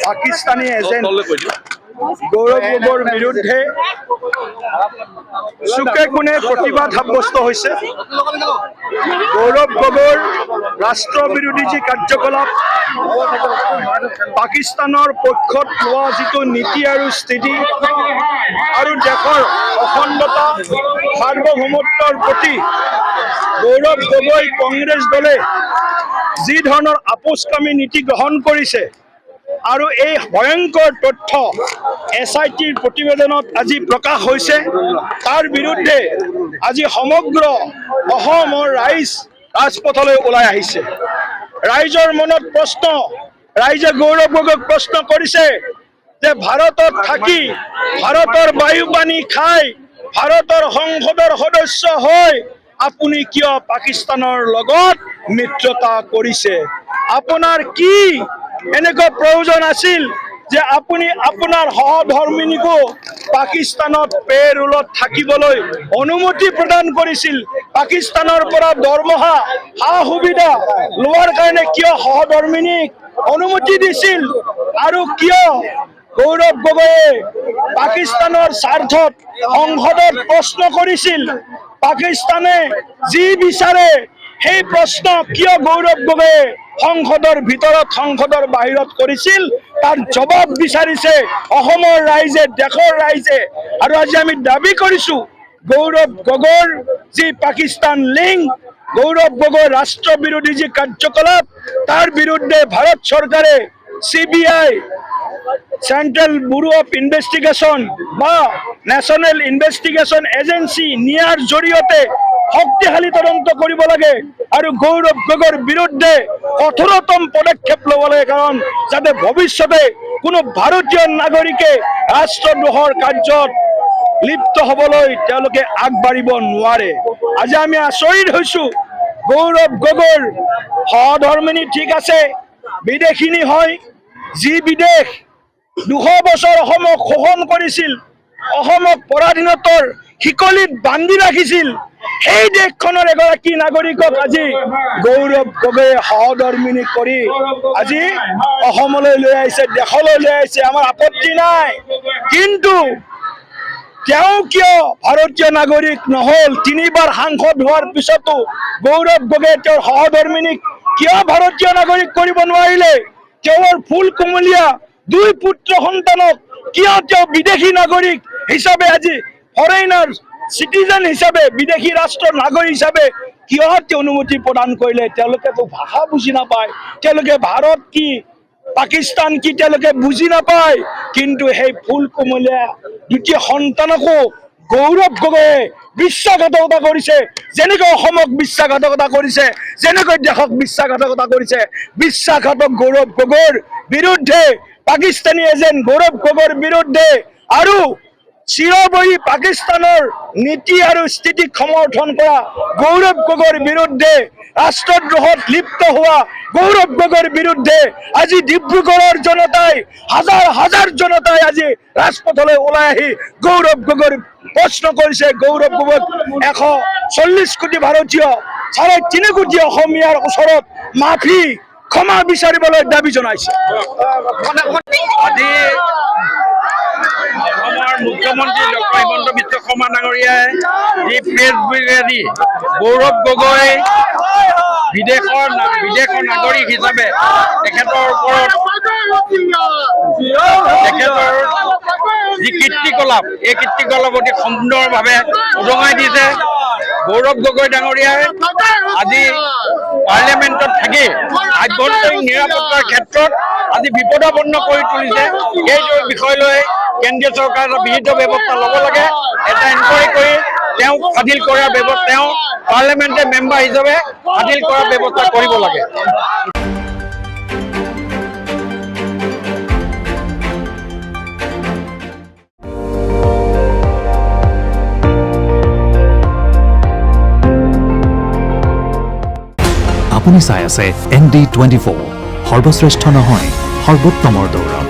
Pakistani agent গৌৰৱ গগৈৰ বিৰুদ্ধে চুকে কোণে প্ৰতিবাদ সাব্যস্ত হৈছে। গৌৰৱ গগৈৰ ৰাষ্ট্ৰবিৰোধী যি কাৰ্যকলাপ, পাকিস্তানৰ পক্ষত লোৱা যিটো নীতি আৰু স্থিতি আৰু দেশৰ অখণ্ডতা সাৰ্বভৌমত্বৰ প্ৰতি গৌৰৱ গগৈ কংগ্ৰেছ দলে যি ধৰণৰ আপোচকামী নীতি গ্ৰহণ কৰিছে আৰু এই ভয়ংকৰ তথ্য SITৰ প্ৰতিবেদনত আজি প্ৰকাশ হৈছে, তাৰ বিৰুদ্ধে আজি সমগ্ৰ অসমৰ ৰাইজ ৰাজপথলৈ ওলাই আহিছে। ৰাইজৰ মনত প্ৰশ্ন, ৰাইজে গৌৰৱ গগৈক প্ৰশ্ন কৰিছে যে ভাৰতত থাকি, ভাৰতৰ বায়ু পানী খাই, ভাৰতৰ সংসদৰ সদস্য হৈ আপুনি কিয় পাকিস্তানৰ লগত মিত্ৰতা কৰিছে? আপোনাৰ কি এনেকুৱা প্ৰয়োজন আছিল যে আপুনি আপোনাৰ সহধৰ্মিনীকো পাকিস্তানত পেৰোলত থাকিবলৈ অনুমতি প্ৰদান কৰিছিল? পাকিস্তানৰ পৰা দৰমহা সা সুবিধা লোৱাৰ কাৰণে কিয় সহধৰ্মিনীক অনুমতি দিছিল? আৰু কিয় গৌৰৱ গগৈয়ে পাকিস্তানৰ স্বাৰ্থত সংসদত প্ৰশ্ন কৰিছিল? পাকিস্তানে যি বিচাৰে সেই প্ৰশ্ন কিয় গৌৰৱ গগৈয়ে সংসদৰ ভিতৰত, সংসদৰ বাহিৰত কৰিছিল? তাৰ জবাব বিচাৰিছে অসমৰ ৰাইজে, দেশৰ ৰাইজে। আৰু আজি আমি দাবী কৰিছো গৌৰৱ গগৈৰ যি পাকিস্তান লিংক, গৌৰৱ গগৈৰ ৰাষ্ট্ৰবিৰোধী যি কাৰ্যকলাপ, তাৰ বিৰুদ্ধে ভাৰত চৰকাৰে CBI, central bureau of investigation বা নেশ্যনেল ইনভেষ্টিগেশ্যন এজেন্সি নিয়াৰ জৰিয়তে শক্তিশালী তদন্ত কৰিব লাগে আৰু গৌৰৱ গগৈৰ বিৰুদ্ধে কঠোৰতম পদক্ষেপ ল'ব লাগে, কাৰণ যাতে ভৱিষ্যতে কোনো ভাৰতীয় নাগৰিকে ৰাষ্ট্ৰদ্ৰোহৰ কাৰ্যত লিপ্ত হ'বলৈ তেওঁলোকে আগবাঢ়িব নোৱাৰে। আজি আমি আচৰিত হৈছো, গৌৰৱ গগৈৰ সহধৰ্মিনী ঠিক আছে, বিদেশিনী হয়, যি বিদেশ 200 বছৰ অসমক শোষণ কৰিছিল, অসমক পৰাধীনতাৰ শিকলিত বান্ধি ৰাখিছিল, সেই দেশখনৰ এগৰাকী নাগৰিকক আজি গৌৰৱ গগৈয়ে সহধৰ্মিনী কৰি আজি অসমলৈ লৈ আহিছে, দেশলৈ লৈ আহিছে। আমাৰ আপত্তি নাই, কিন্তু তেওঁ কিয় ভাৰতীয় নাগৰিক নহল? 3বাৰ সাংসদ হোৱাৰ পিছতো গৌৰৱ গগৈয়ে তেওঁৰ সহধৰ্মিনীক কিয় ভাৰতীয় নাগৰিক কৰিব নোৱাৰিলে? তেওঁৰ ফুল কুমলীয়া 2 পুত্ৰ সন্তানক কিয় তেওঁ বিদেশী নাগৰিক হিচাপে, আজি ফৰেইনাৰ চিটিজেন হিচাপে, বিদেশী ৰাষ্ট্ৰৰ নাগৰিক হিচাপে কিয় তেওঁ অনুমতি প্ৰদান কৰিলে? তেওঁলোকেতো ভাষা বুজি নাপায়, তেওঁলোকে ভাৰত কি পাকিস্তান কি তেওঁলোকে বুজি নাপায়। কিন্তু সেই ফুল কুমলীয়া 2টি সন্তানকো গৌৰৱ গগৈয়ে বিশ্বাসঘাতকতা কৰিছে, যেনেকৈ অসমক বিশ্বাসঘাতকতা কৰিছে, যেনেকৈ দেশক বিশ্বাসঘাতকতা কৰিছে। বিশ্বাসঘাতক গৌৰৱ গগৈৰ বিৰুদ্ধে, পাকিস্তানী এজেন্ট গৌৰৱ গগৈৰ বিৰুদ্ধে আৰু চিৰবৈৰী পাকিস্তানৰ নীতি আৰু স্থিতিক সমৰ্থন কৰা গৌৰৱ গগৈৰ বিৰুদ্ধে, ৰাষ্ট্ৰদ্ৰোহত লিপ্ত হোৱা গৌৰৱ গগৈৰ বিৰুদ্ধে আজি ডিব্ৰুগড়ৰ জনতাই, হাজাৰ হাজাৰ জনতাই আজি ৰাজপথলৈ ওলাই আহি গৌৰৱ গগৈৰ প্ৰশ্ন কৰিছে। গৌৰৱ গগৈক 140 কোটি ভাৰতীয়, 3.5 কোটি অসমীয়াৰ ওচৰত মাফি, ক্ষমা বিচাৰিবলৈ দাবী জনাইছে। আজি অসমৰ মুখ্যমন্ত্ৰী ডক্টৰ হিমন্ত বিশ্ব শৰ্মা ডাঙৰীয়াই যি প্ৰেছ ব্ৰিফিঙেদি গৌৰৱ গগৈ বিদেশৰ নাগৰিক হিচাপে তেখেতৰ ওপৰত তেখেতৰ যি কীৰ্তিকলাপ, এই কীৰ্তিকলাপ অতি সুন্দৰভাৱে উদঙাই দিছে। গৌৰৱ গগৈ ডাঙৰীয়াই আজি পাৰ্লিয়ামেণ্টত থাকি আভ্যন্তৰীণ নিৰাপত্তাৰ ক্ষেত্ৰত আজি বিপদাপন্ন কৰি তুলিছে। সেইটো বিষয় লৈ কেন্দ্ৰীয় চৰকাৰে বিহিত ব্যৱস্থা ল'ব লাগে, এটা এনকুৱাৰী কৰি তেওঁক ফাদিল কৰাৰ ব্যৱস্থা, তেওঁ পাৰ্লিয়ামেণ্টে মেম্বাৰ হিচাপে ফাদিল কৰাৰ ব্যৱস্থা কৰিব লাগে। আপুনি চাই আছে ND24, সৰ্বশ্ৰেষ্ঠ নহয়, সৰ্বোত্তমৰ দৌৰ।